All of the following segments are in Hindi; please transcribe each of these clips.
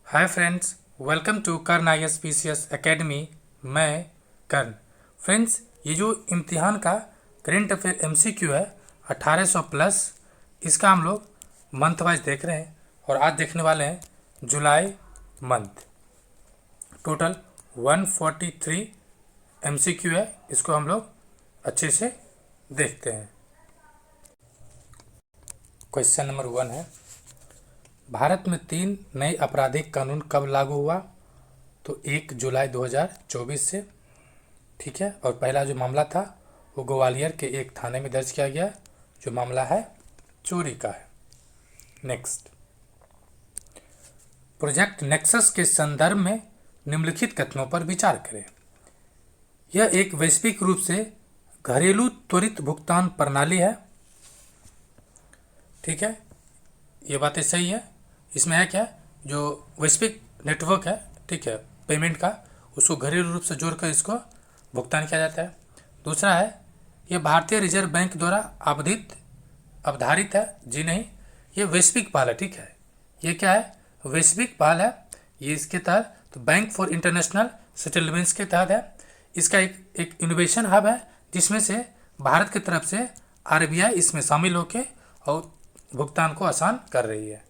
Hi friends, welcome to Karn ISPCS academy. मैं कर्ण। फ्रेंड्स, ये जो इम्तिहान का करेंट अफेयर MCQ है 1800 प्लस, इसका हम लोग मंथ वाइज देख रहे हैं और आज देखने वाले हैं जुलाई मंथ। टोटल 143 MCQ है, इसको हम लोग अच्छे से देखते हैं। क्वेश्चन नंबर 1 है, भारत में 3 नए आपराधिक कानून कब लागू हुआ? तो 1 जुलाई 2024 से। ठीक है, और पहला जो मामला था वो ग्वालियर के एक थाने में दर्ज किया गया, जो मामला है चोरी का है। नेक्स्ट, प्रोजेक्ट नेक्सस के संदर्भ में निम्नलिखित कथनों पर विचार करें। यह एक वैश्विक रूप से घरेलू त्वरित भुगतान प्रणाली है। ठीक है, ये बातें सही है। इसमें है क्या, जो वैश्विक नेटवर्क है, ठीक है, पेमेंट का, उसको घरेलू रूप से जोड़कर इसको भुगतान किया जाता है। दूसरा है, यह भारतीय रिजर्व बैंक द्वारा अवधारित है। जी नहीं, ये वैश्विक पहल है। ठीक है, ये क्या है, वैश्विक पहल है। ये इसके तहत तो बैंक फॉर इंटरनेशनल सेटलमेंट्स के तहत है। इसका एक इनोवेशन हब है, जिसमें से भारत की तरफ से RBI इसमें शामिल होकर और भुगतान को आसान कर रही है।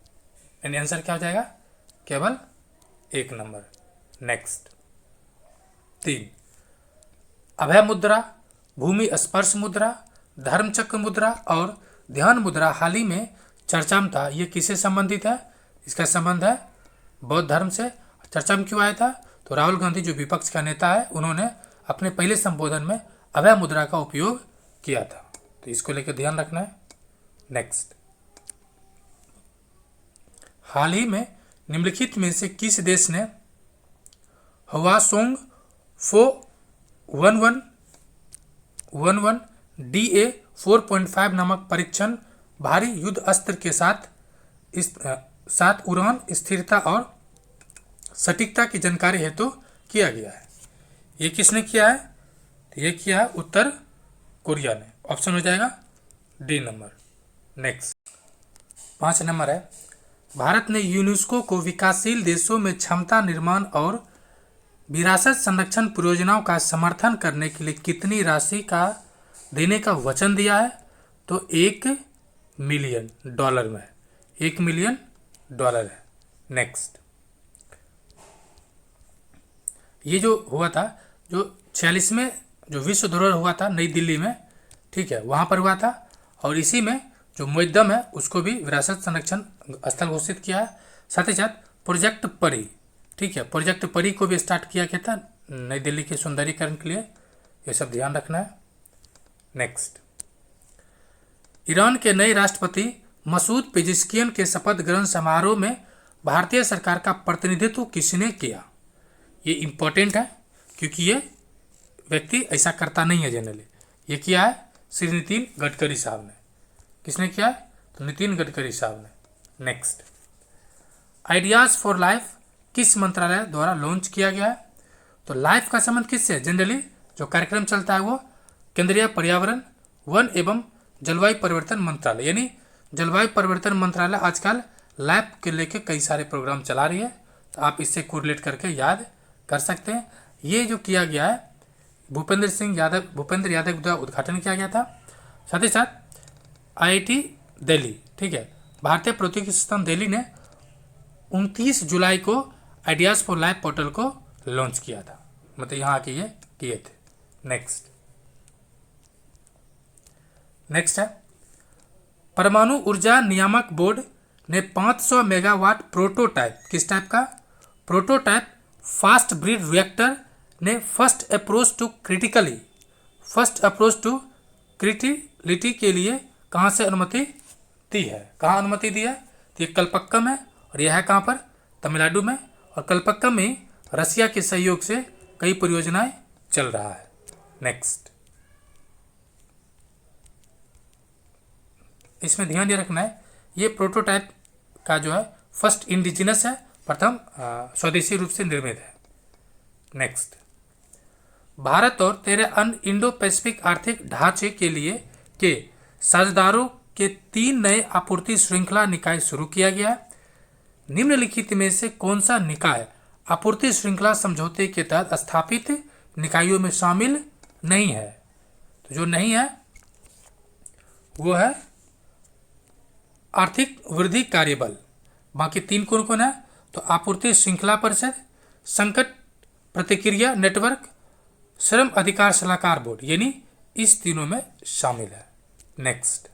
यानी आंसर क्या हो जाएगा, केवल 1 नंबर। नेक्स्ट, 3, अभय मुद्रा, भूमि स्पर्श मुद्रा, धर्मचक्र मुद्रा और ध्यान मुद्रा हाल ही में चर्चा में था। ये किससे संबंधित है? इसका संबंध है बौद्ध धर्म से। चर्चा में क्यों आया था? तो राहुल गांधी जो विपक्ष का नेता है, उन्होंने अपने पहले संबोधन में अभय मुद्रा का उपयोग किया था, तो इसको लेकर ध्यान रखना है। नेक्स्ट, हाल ही में निम्नलिखित में से किस देश ने हवासोंग फो 1111 DA 4.5 नामक परीक्षण भारी युद्ध अस्त्र के साथ उड़ान स्थिरता और सटीकता की जानकारी हेतु किया गया है? ये किसने किया है? तो ये किया है उत्तर कोरिया ने। ऑप्शन हो जाएगा D नंबर। नेक्स्ट, 5 नंबर है, भारत ने यूनेस्को को विकासशील देशों में क्षमता निर्माण और विरासत संरक्षण परियोजनाओं का समर्थन करने के लिए कितनी राशि का देने का वचन दिया है? तो $1 मिलियन में है। $1 मिलियन है। नेक्स्ट, ये जो हुआ था, जो 46वें जो विश्व धरोहर हुआ था नई दिल्ली में, ठीक है, वहाँ पर हुआ था, और इसी में जो मुद्दम है उसको भी विरासत संरक्षण स्थल घोषित किया है। साथ ही साथ प्रोजेक्ट परी, ठीक है, प्रोजेक्ट परी को भी स्टार्ट किया गया था नई दिल्ली के सौंदर्यीकरण के लिए। ये सब ध्यान रखना है। नेक्स्ट, ईरान के नए राष्ट्रपति मसूद पेजिशकियन के शपथ ग्रहण समारोह में भारतीय सरकार का प्रतिनिधित्व किसने किया? ये इम्पोर्टेंट है, क्योंकि ये व्यक्ति ऐसा करता नहीं है जनरली। ये किया है श्री नितिन गडकरी साहब ने। किसने किया है? तो नितिन गडकरी साहब ने। नेक्स्ट, आइडियाज फॉर लाइफ किस मंत्रालय द्वारा लॉन्च किया गया है? तो लाइफ का संबंध किससे है? जनरली जो कार्यक्रम चलता है वो केंद्रीय पर्यावरण, वन एवं जलवायु परिवर्तन मंत्रालय, यानी जलवायु परिवर्तन मंत्रालय आजकल लाइफ के लेके कई सारे प्रोग्राम चला रही है, तो आप इससे कोरिलेट करके याद कर सकते हैं। ये जो किया गया है भूपेंद्र यादव द्वारा उद्घाटन किया गया था। साथ ही साथ IIT दिल्ली, ठीक है, भारतीय प्रौद्योगिकी संस्थान दिल्ली ने 29 जुलाई को आइडियाज फॉर लाइफ पोर्टल को लॉन्च किया था, मतलब यहाँ आके ये किए थे। नेक्स्ट है, परमाणु ऊर्जा नियामक बोर्ड ने 500 मेगावाट प्रोटोटाइप, किस टाइप का? प्रोटोटाइप फास्ट ब्रीड रिएक्टर ने फर्स्ट अप्रोच टू क्रिटिलिटी के लिए कहाँ से अनुमति दी है? कहाँ अनुमति दी है? तो ये कलपक्कम है, और यह है कहाँ पर? तमिलनाडु में। और कलपक्कम में रसिया के सहयोग से कई परियोजनाएं चल रहा है। नेक्स्ट, इसमें ध्यान ये रखना है, ये प्रोटोटाइप का जो है फर्स्ट इंडिजिनस है, प्रथम स्वदेशी रूप से निर्मित है। नेक्स्ट, भारत और 13 अन्य इंडो पैसिफिक आर्थिक ढांचे के लिए के साझेदारों के 3 नए आपूर्ति श्रृंखला निकाय शुरू किया गया है। निम्नलिखित में से कौन सा निकाय आपूर्ति श्रृंखला समझौते के तहत स्थापित निकायों में शामिल नहीं है? तो जो नहीं है वो है आर्थिक वृद्धि कार्यबल। बाकी तीन कौन कौन है? तो आपूर्ति श्रृंखला परिषद, संकट प्रतिक्रिया नेटवर्क, श्रम अधिकार सलाहकार बोर्ड, यानी इस तीनों में शामिल है। Next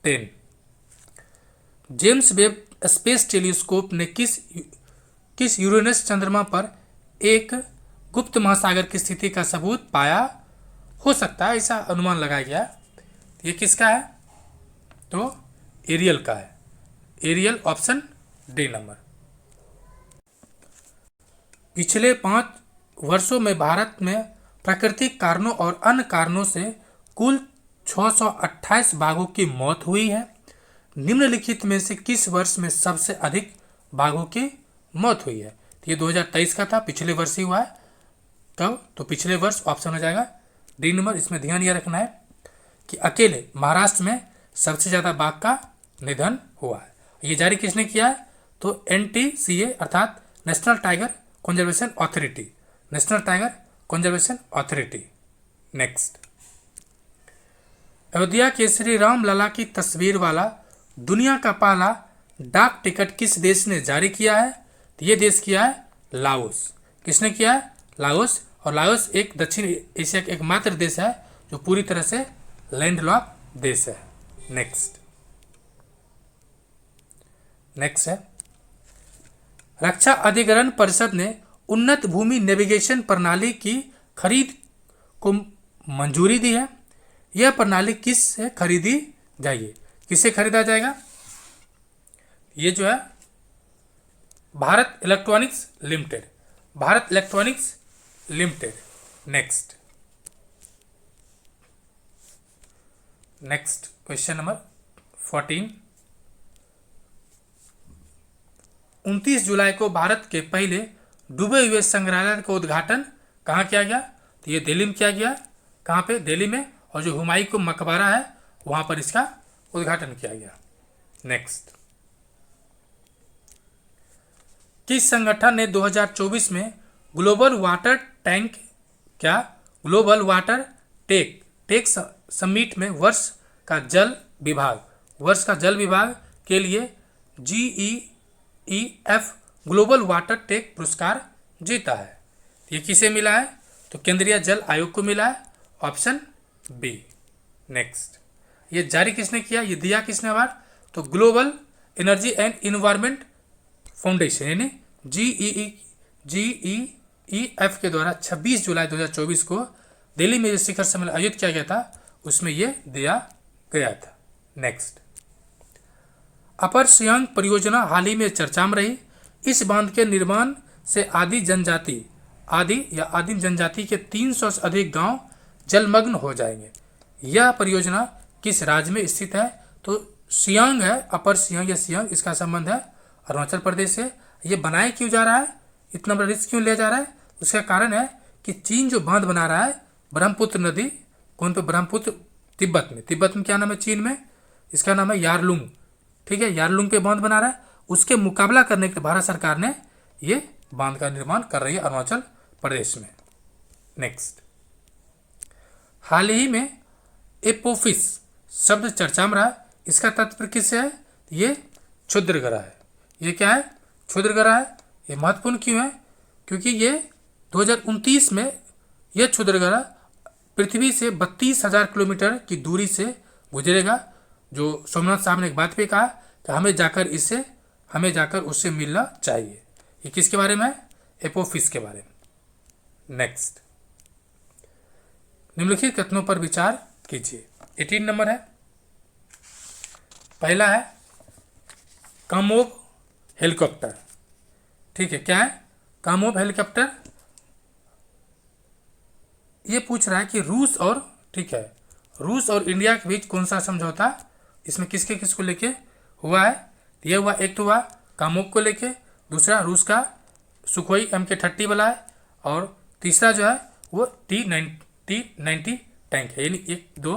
10, James Webb space telescope ने किस यूरेनस चंद्रमा पर एक गुप्त महासागर की स्थिति का सबूत पाया हो सकता है, ऐसा अनुमान लगाया गया है। ये किसका है? तो एरियल का है। Ariel option D number. पिछले 5 वर्षों में भारत में प्राकृतिक कारणों और अन्य कारणों से कुल 628 बाघों की मौत हुई है। निम्नलिखित में से किस वर्ष में सबसे अधिक बाघों की मौत हुई है? तो ये 2023 का था, पिछले वर्ष ही हुआ है। कब? तो पिछले वर्ष ऑप्शन हो जाएगा डी नंबर। इसमें ध्यान यह रखना है कि अकेले महाराष्ट्र में सबसे ज़्यादा बाघ का निधन हुआ है। ये जारी किसने किया है? तो NTCA अर्थात national tiger conservation authority, national tiger conservation authority. Next, Ayodhya के श्री राम लला की तस्वीर वाला दुनिया का पहला डाक टिकट किस देश ने जारी किया है? तो ये देश किया है लाओस। किसने किया है? लाओस। और लाओस एक दक्षिण एशिया का एकमात्र देश है जो पूरी तरह से लैंडलॉक देश है। नेक्स्ट है, रक्षा अधिग्रहण परिषद ने उन्नत भूमि नेविगेशन प्रणाली की खरीद को मंजूरी दी है। यह प्रणाली किस से खरीदी जाएगी? किससे खरीदा जाएगा? ये जो है Bharat electronics limited, Bharat electronics limited. Next question number 14, 29 जुलाई को भारत के पहले डूबे हुए संग्रहालय का उद्घाटन कहाँ किया गया? तो ये दिल्ली में किया गया। कहाँ पे? दिल्ली में। और जो हुमायूं का मकबरा है वहाँ पर इसका उद्घाटन किया गया। नेक्स्ट, किस संगठन ने 2024 में global water tank global water tech summit में वर्ष का जल विभाग के लिए GEF ग्लोबल वाटर टेक पुरस्कार जीता है? ये किसे मिला है? तो केंद्रीय जल आयोग को मिला है, ऑप्शन बी। नेक्स्ट, ये जारी किसने किया? ये दिया किसने अवार्ड? तो global energy and environment foundation यानी GEF के द्वारा 26 जुलाई 2024 को दिल्ली में जो शिखर सम्मेलन आयोजित किया गया था उसमें ये दिया गया था। नेक्स्ट, अपर सियांग परियोजना हाल ही में चर्चा में रही। इस बांध के निर्माण से आदिम जनजाति के 300 से अधिक गांव जलमग्न हो जाएंगे। यह परियोजना किस राज्य में स्थित है? तो सियांग है, अपर सियांग या सियांग, इसका संबंध है अरुणाचल प्रदेश से। ये बनाया क्यों जा रहा है? इतना बड़ा रिस्क क्यों लिया जा रहा है? उसका कारण है कि चीन जो बांध बना रहा है ब्रह्मपुत्र नदी, कौन पे? ब्रह्मपुत्र, तिब्बत में क्या नाम है? चीन में इसका नाम है यारलुंग। ठीक है, यारलुंग पे बांध बना रहा है। उसके मुकाबला करने के लिए भारत सरकार ने ये बांध का निर्माण कर रही है अरुणाचल प्रदेश में। नेक्स्ट, हाल ही में एपोफिस शब्द चर्चा में रहा। इसका तात्पर्य किससे है? ये क्षुद्र ग्रह है। ये क्या है? क्षुद्र ग्रह है। ये महत्वपूर्ण क्यों है? क्योंकि ये 2029 में यह क्षुद्र ग्रह पृथ्वी से 32,000 किलोमीटर की दूरी से गुजरेगा। जो सोमनाथ साहब ने एक बात पे कहा कि हमें जाकर उससे मिलना चाहिए। ये किसके बारे में है? एपोफिस के बारे में। नेक्स्ट, निम्नलिखित कथनों पर विचार कीजिए। 18 नंबर है, पहला है कामोव हेलीकॉप्टर। ठीक है, क्या है कामोव हेलीकॉप्टर? ये पूछ रहा है कि रूस और इंडिया के बीच कौन सा समझौता इसमें किसको लेके हुआ है? ये हुआ, एक तो हुआ कामोव को लेके, दूसरा रूस का सुखोई MK-30 वाला है, और तीसरा जो है वो T-90 टैंक है। यानी 1, 2,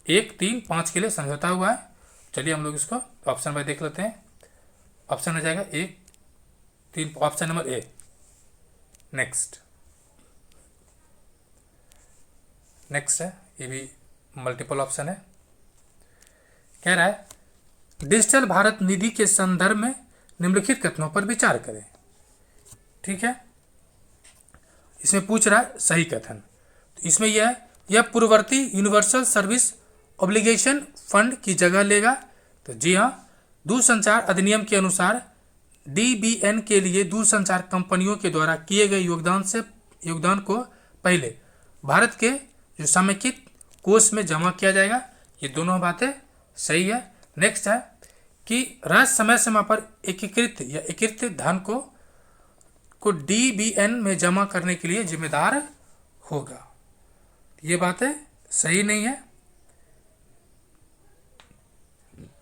1, 3, 5 के लिए समझौता हुआ है। चलिए हम लोग इसको ऑप्शन बाय देख लेते हैं। ऑप्शन हो जाएगा एक, तीन, ऑप्शन नंबर ए। नेक्स्ट है, ये भी मल्टीपल ऑप्शन है। कह रहा है डिजिटल भारत निधि के संदर्भ में निम्नलिखित कथनों पर विचार करें। ठीक है, इसमें पूछ रहा है सही कथन। तो इसमें यह है, यह पूर्ववर्ती यूनिवर्सल सर्विस ऑब्लिगेशन फंड की जगह लेगा। तो जी हाँ, दूरसंचार अधिनियम के अनुसार डीबीएन के लिए दूरसंचार कंपनियों के द्वारा किए गए योगदान को पहले भारत के जो समेकित कोष में जमा किया जाएगा। ये दोनों बातें सही है। नेक्स्ट है कि राज्य समय समय पर एकीकृत धन को डीबीएन में जमा करने के लिए जिम्मेदार होगा। ये बातें सही नहीं है,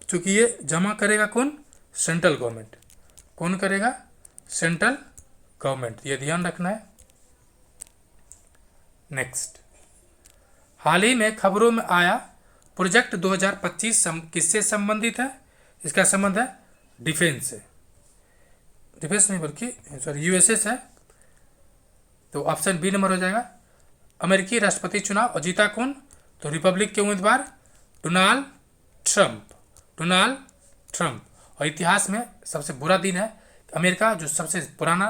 क्योंकि ये जमा करेगा कौन? Central government. कौन करेगा? सेंट्रल गवर्नमेंट, ये ध्यान रखना है। नेक्स्ट, हाल ही में खबरों में आया प्रोजेक्ट 2025 किससे संबंधित है? इसका संबंध है डिफेंस से। डिफेंस नहीं बल्कि सॉरी यूएसए से है। तो ऑप्शन बी नंबर हो जाएगा। अमेरिकी राष्ट्रपति चुनाव और जीता कौन? तो रिपब्लिक के उम्मीदवार डोनाल्ड ट्रंप। और इतिहास में सबसे बुरा दिन है। अमेरिका जो सबसे पुराना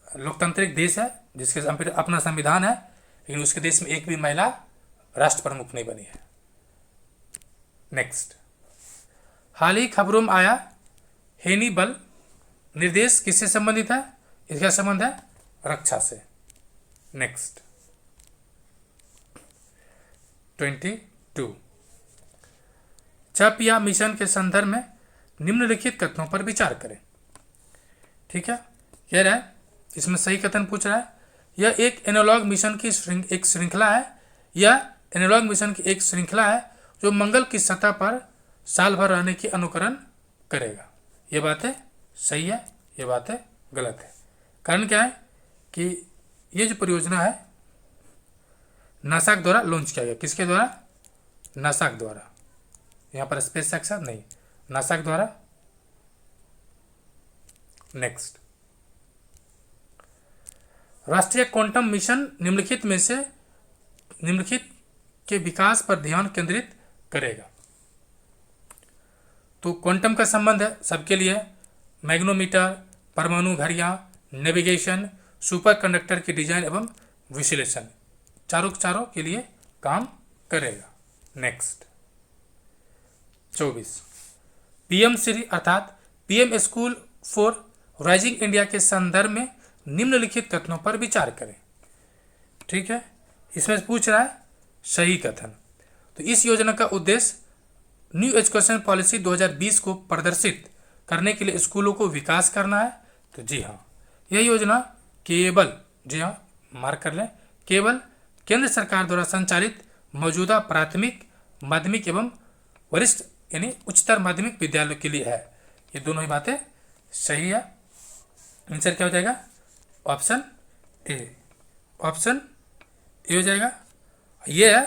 लोकतांत्रिक देश है, जिसके अपना संविधान है, लेकिन उसके देश में एक भी महिला राष्ट्र प्रमुख नहीं बनी है। नेक्स्ट, हाल ही खबरों में आया हेनिबल निर्देश किससे संबंधित है? इसका संबंध है रक्षा से। नेक्स्ट 22, चप या मिशन के संदर्भ में निम्नलिखित कथनों पर विचार करें। ठीक है, कह रहा है इसमें सही कथन पूछ रहा है, यह एक एनालॉग मिशन की एक श्रृंखला है। यह एनालॉग मिशन की एक श्रृंखला है जो मंगल की सतह पर साल भर रहने की अनुकरण करेगा। ये बातें सही है, ये बातें गलत है। कारण क्या है कि ये जो परियोजना है नासा के द्वारा लॉन्च किया गया। किसके द्वारा? नासा के द्वारा। यहाँ पर स्पेस एक्स नहीं, नासा के द्वारा। नेक्स्ट, राष्ट्रीय क्वांटम मिशन निम्नलिखित के विकास पर ध्यान केंद्रित करेगा। तो क्वांटम का संबंध है सबके लिए मैग्नोमीटर, परमाणु घड़ियां, नेविगेशन, सुपर कंडक्टर की डिजाइन एवं विश्लेषण, चारों के लिए काम करेगा। नेक्स्ट 24, पीएम श्री अर्थात PM school for rising India के संदर्भ में निम्नलिखित कथनों पर विचार करें। ठीक है, इसमें पूछ रहा है सही कथन। तो इस योजना का उद्देश्य न्यू एजुकेशन पॉलिसी 2020 को प्रदर्शित करने के लिए स्कूलों को विकास करना है। तो जी हाँ, यह योजना केवल, जी हाँ मार्क कर लें, केवल केंद्र सरकार द्वारा संचालित मौजूदा प्राथमिक, माध्यमिक एवं वरिष्ठ यानी उच्चतर माध्यमिक विद्यालयों के लिए है। ये दोनों ही बातें सही है। आंसर क्या हो जाएगा? Option A. ऑप्शन ए हो जाएगा। यह है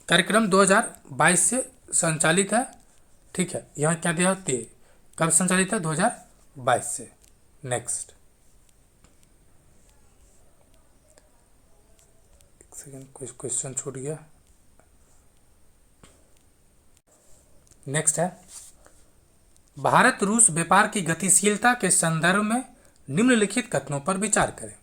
कार्यक्रम 2022 से संचालित है। ठीक है, यहाँ क्या दिया? कब संचालित है? 2022 से। नेक्स्ट, एक सेकेंड, कुछ क्वेश्चन छूट गया। नेक्स्ट है भारत रूस व्यापार की गतिशीलता के संदर्भ में निम्नलिखित कथनों पर विचार करें।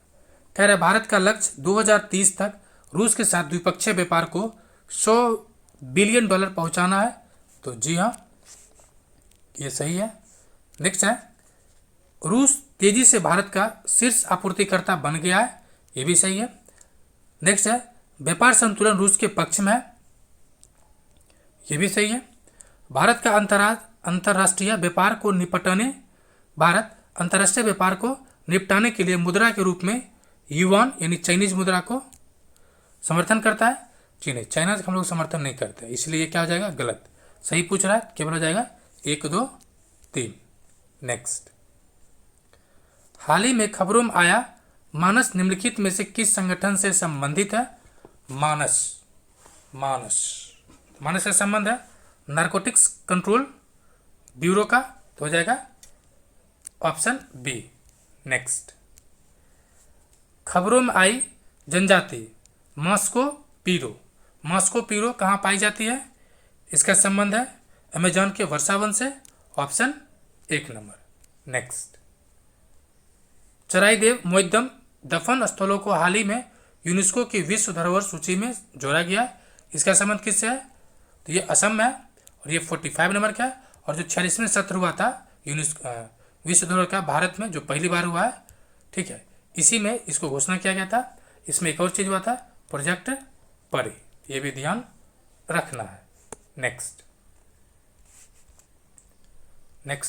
कह रहा है भारत का लक्ष्य 2030 तक रूस के साथ द्विपक्षीय व्यापार को $100 बिलियन पहुंचाना है। तो जी हाँ, ये सही है। नेक्स्ट है रूस तेजी से भारत का शीर्ष आपूर्तिकर्ता बन गया है। ये भी सही है। नेक्स्ट है व्यापार संतुलन रूस के पक्ष में है। ये भी सही है। भारत अंतर्राष्ट्रीय व्यापार को निपटाने के लिए मुद्रा के रूप में युआन यानी चाइनीज मुद्रा को समर्थन करता है। जी नहीं, चाइना से हम लोग समर्थन नहीं करते, इसलिए ये क्या हो जाएगा? गलत। सही पूछ रहा है, केवल हो जाएगा 1, 2, 3। नेक्स्ट, हाल ही में खबरों में आया मानस निम्नलिखित में से किस संगठन से संबंधित है? मानस का संबंध है नारकोटिक्स कंट्रोल ब्यूरो का, तो हो जाएगा ऑप्शन बी। नेक्स्ट, खबरों में आई जनजाति मस्को पीरो। मस्को पीरो कहाँ पाई जाती है? इसका संबंध है अमेजॉन के वर्षावन से, ऑप्शन 1 नंबर। नेक्स्ट, चराईदेव मोइद्दम दफन स्थलों को हाल ही में यूनेस्को की विश्व धरोहर सूची में जोड़ा गया है। इसका संबंध किससे है? तो ये असम में है और ये 45 नंबर का है। और जो 46वें सत्र हुआ था यूनेस्को विश्व धरोहर का भारत में, जो पहली बार हुआ है, ठीक है, इसी में इसको घोषणा किया गया था। इसमें एक और चीज़ हुआ था, प्रोजेक्ट परी, ये भी ध्यान रखना है। नेक्स्ट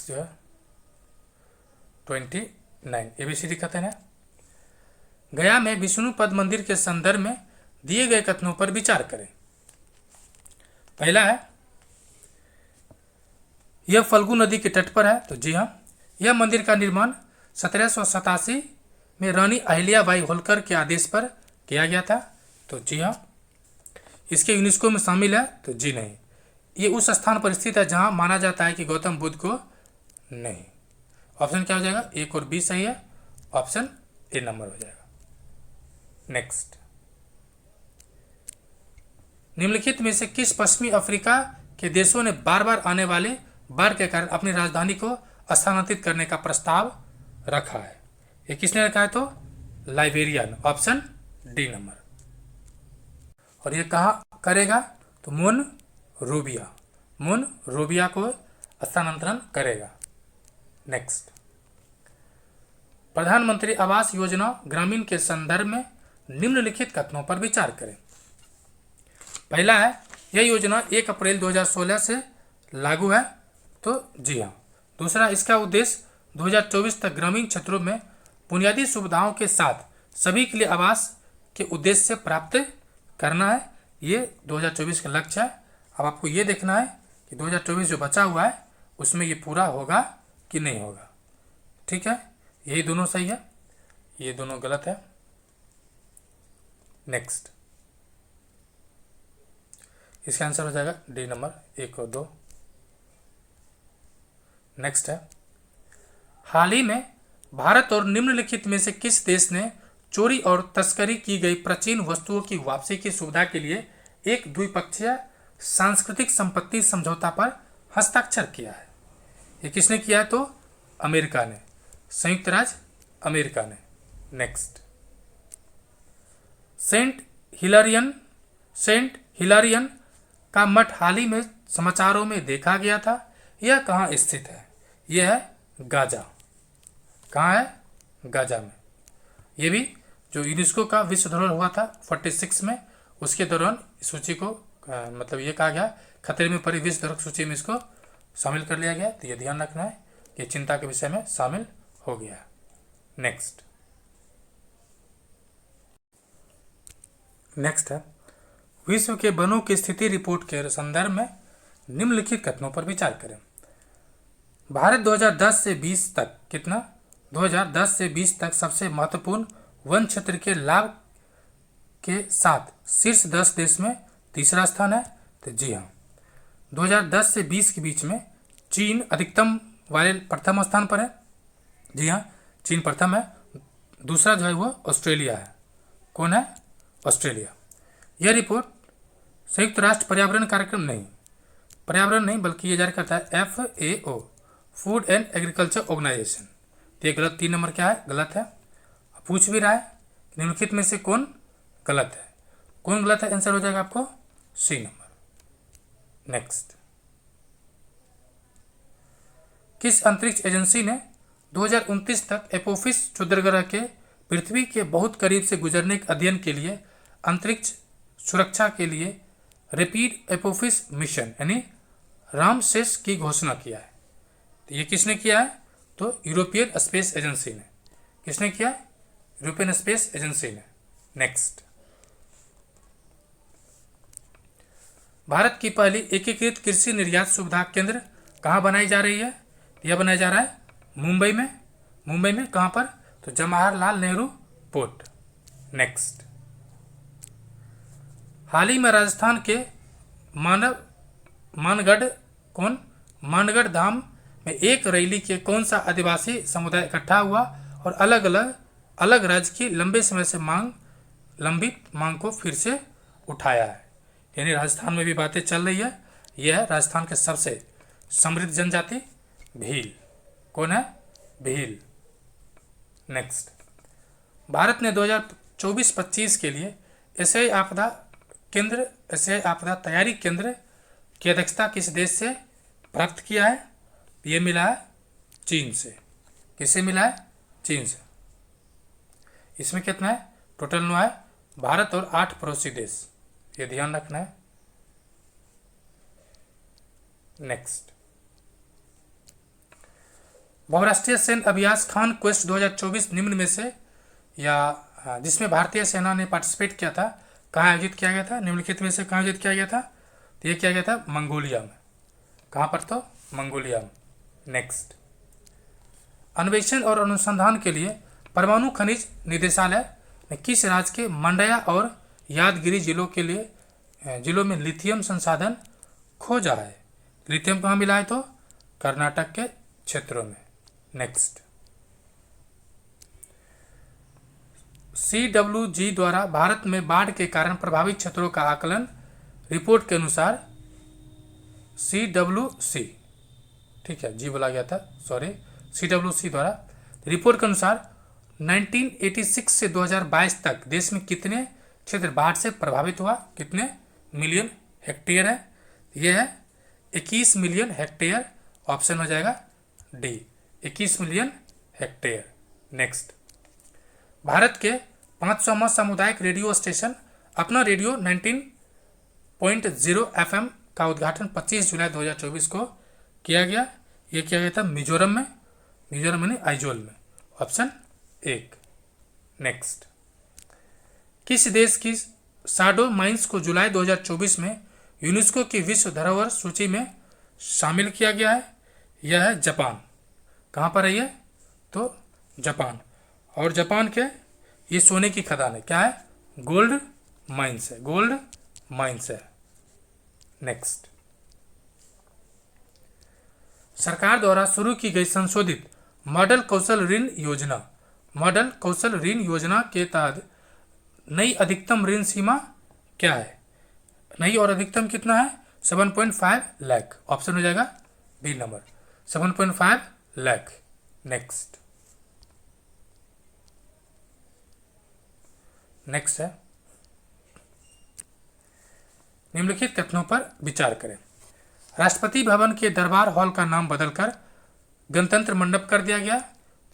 जो है 29 ABCD कहते हैं। गया में विष्णु पद मंदिर के संदर्भ में दिए गए कथनों पर विचार करें। पहला है, यह फल्गु नदी के तट पर है, तो जी हाँ। यह मंदिर का निर्माण 1787 में रानी अहिल्याबाई होलकर के आदेश पर किया गया था, तो जी हाँ। इसके यूनेस्को में शामिल है, तो जी नहीं। ये उस स्थान पर स्थित है जहां माना जाता है कि गौतम बुद्ध को नहीं। ऑप्शन क्या हो जाएगा? 1 और 20 सही है, ऑप्शन ए नंबर हो जाएगा। नेक्स्ट, निम्नलिखित में से किस पश्चिमी अफ्रीका के देशों ने बार बार आने वाले बाढ़ के कारण अपनी राजधानी को स्थानांतरित करने का प्रस्ताव रखा है? ये किसने रखा है? तो लाइबेरिया, ऑप्शन डी नंबर। और ये कहाँ करेगा? तो मोनरोविया को स्थानांतरण करेगा। नेक्स्ट, प्रधानमंत्री आवास योजना ग्रामीण के संदर्भ में निम्नलिखित कथनों पर विचार करें। पहला है, यह योजना 1 अप्रैल 2016 से लागू है, तो जी हाँ। दूसरा, इसका उद्देश्य 2024 तक ग्रामीण क्षेत्रों में बुनियादी सुविधाओं के साथ सभी के लिए आवास के उद्देश्य से प्राप्त करना है। ये 2024 का लक्ष्य है। अब आपको ये देखना है कि 2024 जो बचा हुआ है उसमें ये पूरा होगा कि नहीं होगा। ठीक है, यही दोनों सही है, ये दोनों गलत है। नेक्स्ट, इसका आंसर हो जाएगा डी नंबर 1 और 2। नेक्स्ट है, हाल ही में भारत और निम्नलिखित में से किस देश ने चोरी और तस्करी की गई प्राचीन वस्तुओं की वापसी की सुविधा के लिए एक द्विपक्षीय सांस्कृतिक संपत्ति समझौता पर हस्ताक्षर किया है? ये किसने किया है? तो अमेरिका ने, संयुक्त राज्य अमेरिका ने। नेक्स्ट, सेंट हिलारियन का मठ हाल ही में समाचारों में देखा गया था। यह कहाँ स्थित है? यह है गाजा। कहाँ है? गाजा में। ये भी जो यूनेस्को का विश्व धरोहर हुआ था 46 में, उसके दौरान सूची को मतलब ये कहा गया खतरे में पड़ी विश्व धरोहर सूची में इसको शामिल कर लिया गया। तो ये ध्यान रखना है कि चिंता के विषय में शामिल हो गया। नेक्स्ट है, विश्व के वनों की स्थिति रिपोर्ट के संदर्भ में निम्नलिखित कथनों पर विचार करें। भारत 2010 से 20 तक 2010 से 20 तक सबसे महत्वपूर्ण वन क्षेत्र के लाभ के साथ शीर्ष 10 देश में तीसरा स्थान है। तो जी हाँ, 2010 से 20 के बीच में चीन अधिकतम वाले प्रथम स्थान पर है। जी हाँ, चीन प्रथम है। दूसरा जो है वो ऑस्ट्रेलिया है। कौन है? ऑस्ट्रेलिया। यह रिपोर्ट संयुक्त राष्ट्र पर्यावरण नहीं बल्कि ये जारी करता है FAO, food and agriculture organisation. तो ये गलत, 3 नंबर क्या है? गलत है। पूछ भी रहा है निम्नलिखित में से कौन गलत है? कौन गलत है? आंसर हो जाएगा आपको C नंबर। नेक्स्ट, किस अंतरिक्ष एजेंसी ने 2029 तक एपोफिस क्षुद्रग्रह के पृथ्वी के बहुत करीब से गुजरने के अध्ययन के लिए अंतरिक्ष सुरक्षा के लिए रैपिड एपोफिस मिशन यानी रामसेस की घोषणा किया है? तो ये किसने किया है? तो यूरोपियन स्पेस एजेंसी ने। किसने किया? यूरोपियन स्पेस एजेंसी ने। नेक्स्ट, भारत की पहली एकीकृत कृषि निर्यात सुविधा केंद्र कहाँ बनाई जा रही है? यह बनाया जा रहा है मुंबई में। कहाँ पर? तो जवाहरलाल नेहरू पोर्ट। नेक्स्ट, हाल ही में राजस्थान के मानगढ़ धाम में एक रैली के कौन सा आदिवासी समुदाय इकट्ठा हुआ और अलग राज्य की लंबे समय से लंबित मांग को फिर से उठाया है। यानी राजस्थान में भी बातें चल रही है। यह है राजस्थान के सबसे समृद्ध जनजाति भील। कौन है? भील। नेक्स्ट, भारत ने 2024-25 के लिए एशियाई आपदा तैयारी केंद्र की अध्यक्षता किस देश से प्राप्त किया है? ये मिला है चीन से। किससे मिला है? चीन से। इसमें कितना है? टोटल 9 है, भारत और 8 पड़ोसी देश, ये ध्यान रखना है। नेक्स्ट, बहुराष्ट्रीय सैन्य अभ्यास खान क्वेस्ट 2024 निम्न में से या जिसमें भारतीय सेना ने पार्टिसिपेट किया था, कहाँ आयोजित किया गया था? निम्नलिखित में से कहाँ आयोजित किया गया था? तो ये किया गया था मंगोलिया में। कहाँ पर? तो मंगोलिया में। नेक्स्ट, अन्वेषण और अनुसंधान के लिए परमाणु खनिज निदेशालय ने किस राज्य के मंडया और यादगिरी जिलों में लिथियम संसाधन खोजा है? लिथियम कहाँ मिला है? तो कर्नाटक के क्षेत्रों में। नेक्स्ट, CWG द्वारा भारत में बाढ़ के कारण प्रभावित क्षेत्रों का आकलन रिपोर्ट के अनुसार CWC, ठीक है जी बोला गया था, सॉरी, CWC द्वारा रिपोर्ट के अनुसार 1986 से 2022 तक देश में कितने क्षेत्र बाढ़ से प्रभावित हुआ? कितने मिलियन हेक्टेयर है? यह है 21 मिलियन हेक्टेयर। ऑप्शन हो जाएगा डी, 21 मिलियन हेक्टेयर। नेक्स्ट, भारत के 500वां सामुदायिक रेडियो स्टेशन अपना रेडियो 19.0 FM का उद्घाटन 25 जुलाई 2024 को किया गया। ये किया गया था मिजोरम में, यानी आइजोल में। ऑप्शन 1। नेक्स्ट, किस देश की साडो माइंस को जुलाई 2024 में यूनेस्को की विश्व धरोहर सूची में शामिल किया गया है? यह है जापान। कहाँ पर है ये? तो जापान। और जापान के ये सोने की खदान है। क्या है? गोल्ड माइंस है, गोल्ड माइंस है। नेक्स्ट, सरकार द्वारा शुरू की गई संशोधित मॉडल कौशल ऋण योजना के तहत नई अधिकतम ऋण सीमा क्या है? नई और अधिकतम कितना है? 7.5 लाख। ऑप्शन हो जाएगा बी नंबर, 7.5 लाख। नेक्स्ट है, निम्नलिखित कथनों पर विचार करें। राष्ट्रपति भवन के दरबार हॉल का नाम बदलकर गणतंत्र मंडप कर दिया गया।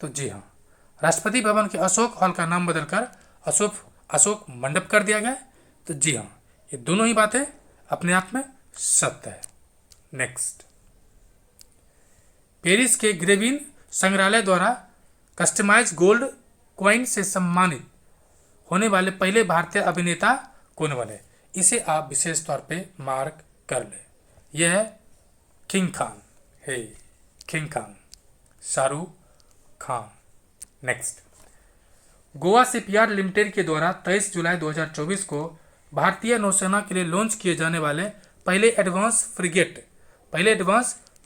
तो जी हाँ, राष्ट्रपति भवन के अशोक हॉल का नाम बदलकर अशोक मंडप कर दिया गया। तो जी हाँ, ये दोनों ही बातें अपने आप में सत्य है। नेक्स्ट, पेरिस के ग्रेविन संग्रहालय द्वारा कस्टमाइज गोल्ड कॉइन से सम्मानित होने वाले पहले भारतीय अभिनेता कौन बने? इसे आप विशेष तौर पे मार्क कर ले। यह है king Khan. Shahrukh Khan. Next, Goa shipyard limited के द्वारा 23 जुलाई 2024 को भारतीय नौसेना के लिए लॉन्च किए जाने वाले पहले एडवांस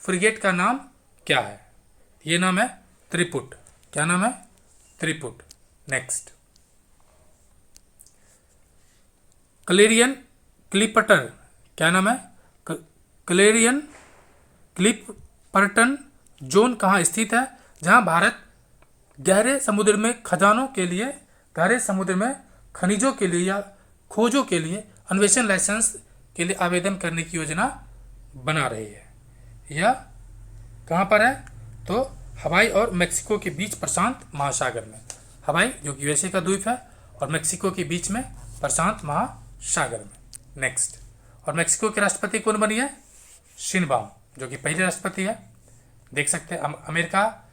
फ्रिगेट का नाम क्या है? ये नाम है त्रिपुट। क्या नाम है? त्रिपुट। नेक्स्ट, क्लेरियन क्लिपर्टन, क्या नाम है? क्लेरियन क्लिपर्टन जोन कहाँ स्थित है, जहाँ भारत गहरे समुद्र में खनिजों के लिए या खोजों के लिए अन्वेषण लाइसेंस के लिए आवेदन करने की योजना बना रही है? यह कहाँ पर है? तो हवाई और मेक्सिको के बीच प्रशांत महासागर में। हवाई जो कि यूएसए का द्वीप है और मेक्सिको के बीच में प्रशांत महासागर में। नेक्स्ट, और मेक्सिको के राष्ट्रपति कौन बनी है? शिनबाम, जो कि पहले राष्ट्रपति है। देख सकते हैं अमेरिका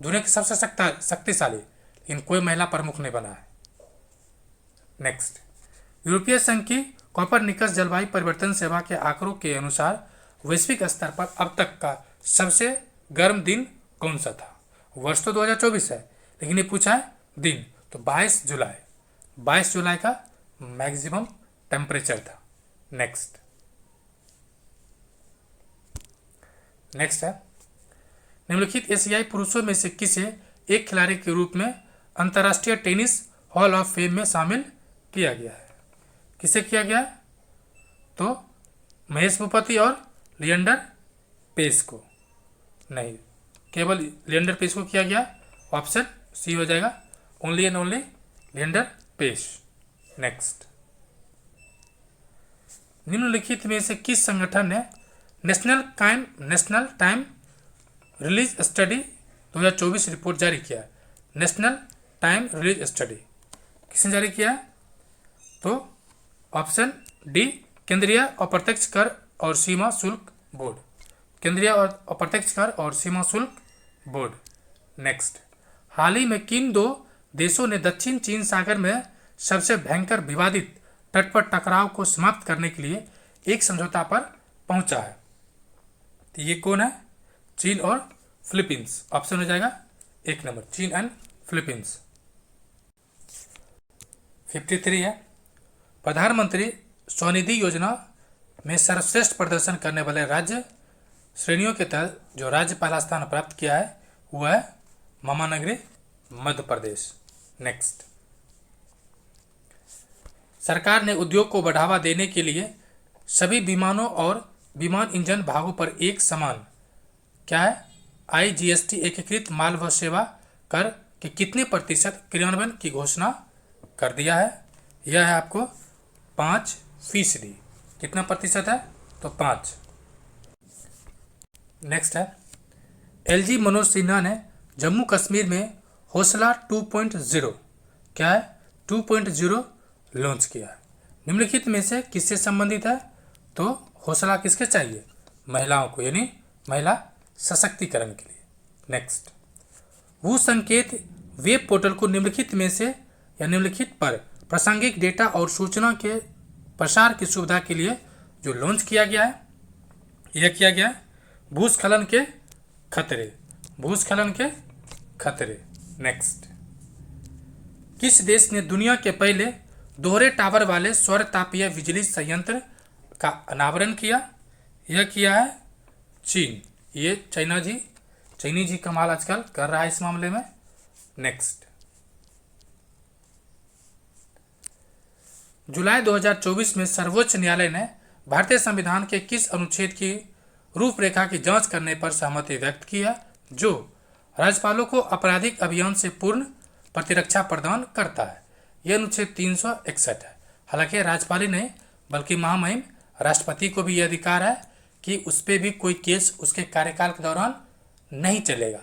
दुनिया की सबसे शक्तिशाली, लेकिन कोई महिला प्रमुख नहीं बना है। नेक्स्ट, यूरोपीय संघ की कोपरनिकस जलवायु परिवर्तन सेवा के आंकड़ों के अनुसार वैश्विक स्तर पर अब तक का सबसे गर्म दिन कौन सा था? वर्ष तो 2024 है, लेकिन ये पूछा है दिन, तो 22 जुलाई का मैक्सिमम टेम्परेचर था। नेक्स्ट है, निम्नलिखित एशियाई पुरुषों में से किसे एक खिलाड़ी के रूप में अंतर्राष्ट्रीय टेनिस हॉल ऑफ फेम में शामिल किया गया है? किसे किया गया है? तो महेश भूपति और लिएंडर पेस को नहीं, केवल लिएंडर पेस को किया गया। ऑप्शन सी हो जाएगा, only and only Leander Paes. Next, निम्नलिखित में से किस संगठन ने national time release study 2024 report जारी किया है? नेशनल टाइम रिलीज स्टडी किसने जारी किया है? तो ऑप्शन डी, केंद्रीय अप्रत्यक्ष कर और सीमा शुल्क बोर्ड। केंद्रीय और अप्रत्यक्ष कर और सीमा शुल्क बोर्ड। नेक्स्ट, हाल ही में किन दो देशों ने दक्षिण चीन सागर में सबसे भयंकर विवादित तट पर टकराव को समाप्त करने के लिए एक समझौता पर पहुंचा है? तो ये कौन है? चीन और फिलीपींस। ऑप्शन हो जाएगा 1 नंबर, चीन एंड फिलीपींस। 53 है, प्रधानमंत्री स्वनिधि योजना में सर्वश्रेष्ठ प्रदर्शन करने वाले राज्य श्रेणियों के तहत जो राज्य पहला स्थान प्राप्त किया है वह है मामानगरी मध्य प्रदेश। नेक्स्ट, सरकार ने उद्योग को बढ़ावा देने के लिए सभी विमानों और विमान इंजन भागों पर एक समान क्या है IGST एकीकृत माल व सेवा कर के कितने प्रतिशत क्रियान्वयन की घोषणा कर दिया है? यह है आपको 5%। कितना प्रतिशत है? तो 5। नेक्स्ट है, LG मनोज सिन्हा ने जम्मू कश्मीर में हौसला 2.0 क्या है 2.0 लॉन्च किया है। निम्नलिखित में से किससे संबंधित है? तो हौसला किसके चाहिए? महिलाओं को, यानी महिला सशक्तिकरण के लिए। नेक्स्ट, भू संकेत वेब पोर्टल को निम्नलिखित में से या निम्नलिखित पर प्रासंगिक डेटा और सूचना के प्रसार की सुविधा के लिए जो लॉन्च किया गया है, यह किया गया है भूस्खलन के खतरे। भूस्खलन के खतरे। नेक्स्ट, किस देश ने दुनिया के पहले दोहरे टावर वाले सौर तापीय बिजली संयंत्र का अनावरण किया? यह किया है चीन। ये चीनी जी कमाल आजकल कर रहा है इस मामले में। नेक्स्ट, जुलाई 2024 में सर्वोच्च न्यायालय ने भारतीय संविधान के किस अनुच्छेद की रूपरेखा की जांच करने पर सहमति व्यक्त की है जो राज्यपालों को आपराधिक अभियान से पूर्ण प्रतिरक्षा प्रदान करता है? यह अनुच्छेद 361 है। हालांकि राज्यपाल ही नहीं बल्कि महामहिम राष्ट्रपति को भी यह अधिकार है कि उस पर भी कोई केस उसके कार्यकाल के दौरान नहीं चलेगा।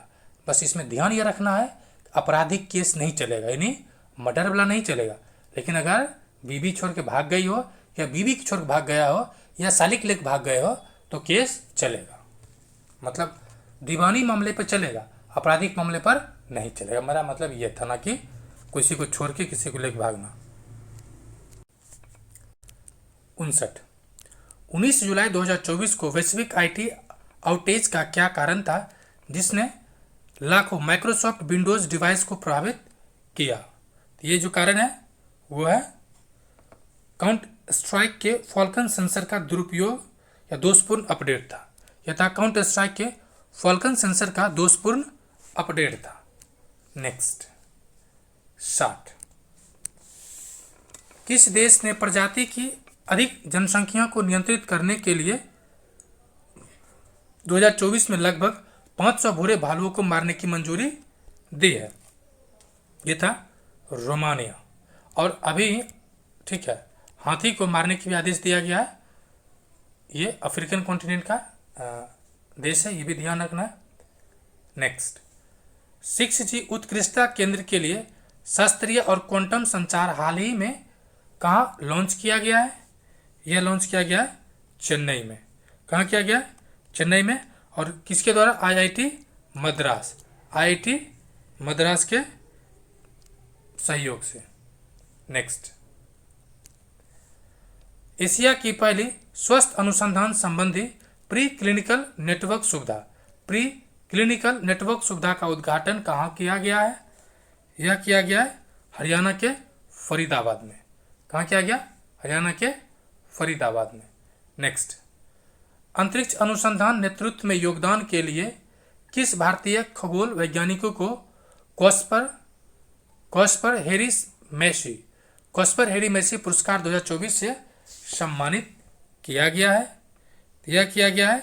बस इसमें ध्यान ये रखना है आपराधिक केस नहीं चलेगा, यानी मर्डर वाला नहीं चलेगा। लेकिन अगर बीवी छोड़ के भाग गई हो या बीवी छोड़ के भाग गया हो या सालिक लेके भाग गए हो तो केस चलेगा। मतलब दीवानी मामले पर चलेगा, आपराधिक मामले पर नहीं चलेगा। मेरा मतलब ये था ना कि किसी को छोड़ के किसी को लेके भागना। 19 जुलाई 2024 को वैश्विक IT आउटेज का क्या कारण था जिसने लाखों माइक्रोसॉफ्ट विंडोज डिवाइस को प्रभावित किया? तो ये जो कारण है वो है काउंटर स्ट्राइक के फॉल्कन सेंसर का दुरुपयोग या दोषपूर्ण अपडेट था। यह था काउंटर स्ट्राइक के फॉल्कन सेंसर का दोषपूर्ण अपडेट था। नेक्स्ट, 60, किस देश ने प्रजाति की अधिक जनसंख्या को नियंत्रित करने के लिए 2024 में लगभग 500 भूरे भालुओं को मारने की मंजूरी दी है? ये था रोमानिया। और अभी ठीक है हाथी को मारने की भी आदेश दिया गया है। ये अफ्रीकन कॉन्टिनेंट का देश है, ये भी ध्यान रखना है। नेक्स्ट, 6G उत्कृष्टता केंद्र के लिए शास्त्रीय और क्वांटम संचार हाल ही में कहाँ लॉन्च किया गया है? यह लॉन्च किया गया है चेन्नई में। कहाँ किया गया? चेन्नई में। और किसके द्वारा? IIT मद्रास के सहयोग से। नेक्स्ट, एशिया की पहली स्वस्थ अनुसंधान संबंधी प्री क्लिनिकल नेटवर्क सुविधा का उद्घाटन कहाँ किया गया है? यह किया गया है हरियाणा के फरीदाबाद में। कहाँ किया गया? हरियाणा के फरीदाबाद में। नेक्स्ट, अंतरिक्ष अनुसंधान नेतृत्व में योगदान के लिए किस भारतीय खगोल वैज्ञानिकों को कॉस्पर हेरी मैसी पुरस्कार 2024 से सम्मानित किया गया है? यह किया गया है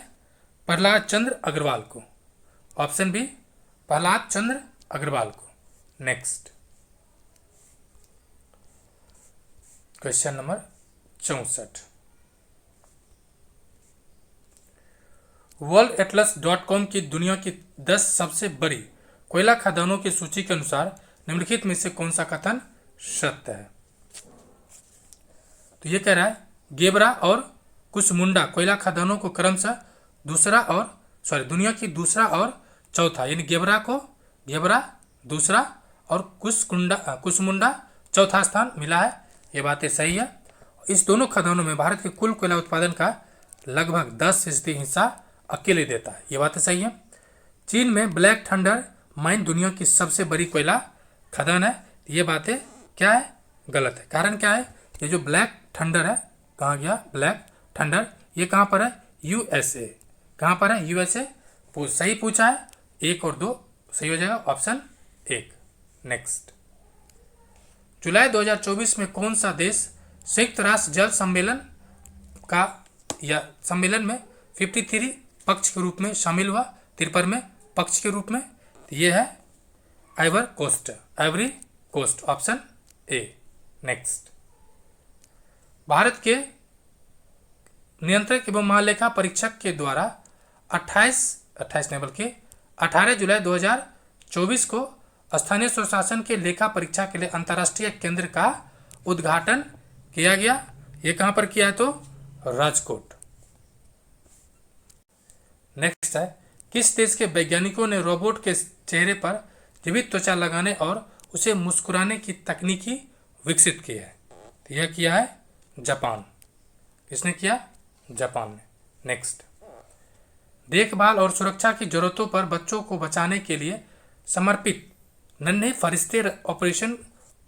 प्रहलाद चंद्र अग्रवाल को। ऑप्शन बी, प्रहलाद चंद्र अग्रवाल को। Next question number 64। worldatlas.com की दुनिया की 10 सबसे बड़ी कोयला खदानों की सूची के अनुसार निम्नलिखित में से कौन सा कथन सत्य है? तो ये कह रहा है गेबरा और कुसमुंडा कोयला खदानों को क्रमशः दुनिया की दूसरा और चौथा, यानी गेबरा दूसरा और कुसमुंडा चौथा स्थान मिला है। ये बातें सही है। इस दोनों खदानों में भारत के कुल कोयला उत्पादन का लगभग 10% हिस्सा अकेले देता है। ये बातें सही है। चीन में ब्लैक थंडर माइन दुनिया की सबसे बड़ी कोयला खदान है। ये बातें क्या है? गलत है। कारण क्या है? ये जो ब्लैक थंडर है, कहाँ गया ब्लैक थंडर? ये कहाँ पर है? यूएसए। कहाँ पर है? यूएसए। सही पूछा है। 1 और 2 सही हो जाएगा, ऑप्शन 1। नेक्स्ट, जुलाई 2024 में कौन सा देश संयुक्त राष्ट्र जल सम्मेलन में 53 पक्ष के रूप में शामिल हुआ? 53 में पक्ष के रूप में। तो ये है Ivory Coast, option A. Next, भारत के नियंत्रक एवं महालेखा परीक्षक के द्वारा 18 जुलाई 2024 को स्थानीय स्वशासन के लेखा परीक्षा के लिए अंतर्राष्ट्रीय केंद्र का उद्घाटन किया गया। ये कहां पर किया है? तो राजकोट। नेक्स्ट है, किस देश के वैज्ञानिकों ने रोबोट के चेहरे पर जीवित त्वचा लगाने और उसे मुस्कुराने की तकनीकी विकसित की है? तो यह किया है जापान। किसने किया? जापान ने। नेक्स्ट, देखभाल और सुरक्षा की जरूरतों पर बच्चों को बचाने के लिए समर्पित नन्हे फरिश्ते ऑपरेशन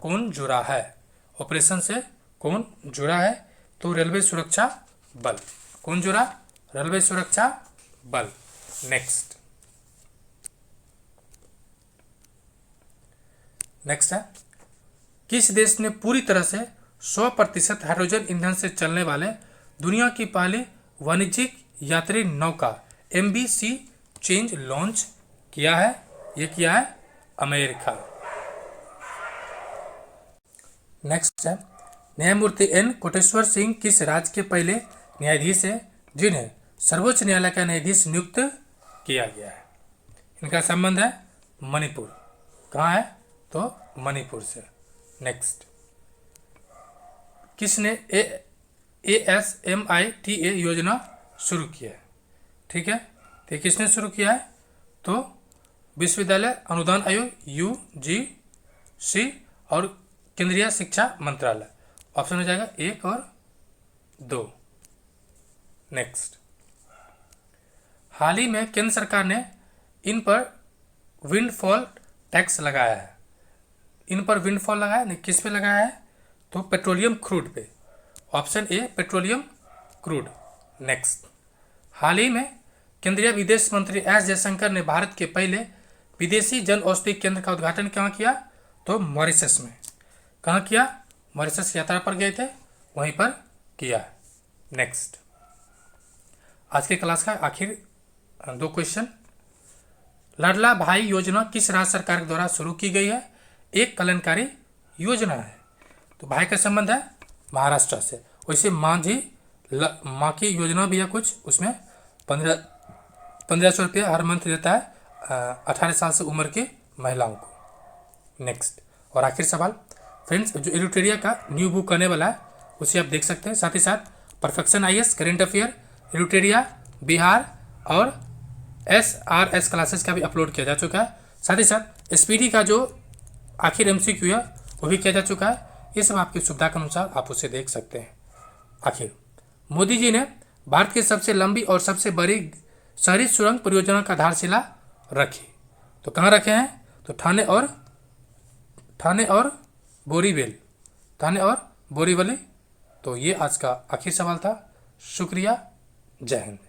कौन जुड़ा है? ऑपरेशन से कौन जुड़ा है? तो रेलवे सुरक्षा बल। कौन जुड़ा? रेलवे सुरक्षा बल। नेक्स्ट है, किस देश ने पूरी तरह से 100% हाइड्रोजन ईंधन से चलने वाले दुनिया की पहली वाणिज्यिक यात्री नौका MBC चेंज लॉन्च किया है? ये किया है अमेरिका। नेक्स्ट है, न्यायमूर्ति N कोटेश्वर सिंह किस राज्य के पहले न्यायाधीश है जिन्हें सर्वोच्च न्यायालय का न्यायाधीश नियुक्त किया गया है? इनका संबंध है मणिपुर। कहाँ है? तो मणिपुर से। नेक्स्ट, किसने ASMITA योजना शुरू की है? ठीक है, तो किसने शुरू किया है? तो विश्वविद्यालय अनुदान आयोग UGC और केंद्रीय शिक्षा मंत्रालय। ऑप्शन हो जाएगा 1 और 2। नेक्स्ट, हाल ही में केंद्र सरकार ने इन पर विंडफॉल टैक्स लगाया है। इन पर विंडफॉल लगाया नहीं, किस पे लगाया है? तो पेट्रोलियम क्रूड पे। Option A petroleum crude. Next, हाल ही में केंद्रीय विदेश मंत्री एस जयशंकर ने भारत के पहले विदेशी जन औषधि केंद्र का उद्घाटन कहाँ किया? तो मॉरिशस में। कहाँ किया? मॉरिशस यात्रा पर गए थे, वहीं पर किया। नेक्स्ट, आज के क्लास का आखिर 2 क्वेश्चन। लाडला भाई योजना किस राज्य सरकार के द्वारा शुरू की गई है? एक कल्याणकारी योजना है। तो भाई का संबंध है महाराष्ट्र से। वैसे माँ की योजना भी है कुछ, उसमें 1500 रुपया हर मंथ देता है 18 साल से उम्र की महिलाओं को। नेक्स्ट, और आखिर सवाल फ्रेंड्स, जो एलुटेरिया का न्यू बुक आने वाला है उसे आप देख सकते हैं। साथ ही साथ परफेक्शन IAS, करेंट अफेयर, एलुटेरिया, बिहार और SRS क्लासेस का भी अपलोड किया जा चुका है। साथ ही साथ SPD का जो आखिर MCQ है वो भी किया जा चुका है। ये सब आपकी सुविधा के अनुसार आप उसे देख सकते हैं। आखिर मोदी जी ने भारत की सबसे लंबी और सबसे बड़ी शहरी सुरंग परियोजना का आधारशिला रखी, तो कहाँ रखे हैं? तो ठाणे और बोरीवली। तो ये आज का आखिरी सवाल था। शुक्रिया, जय हिंद।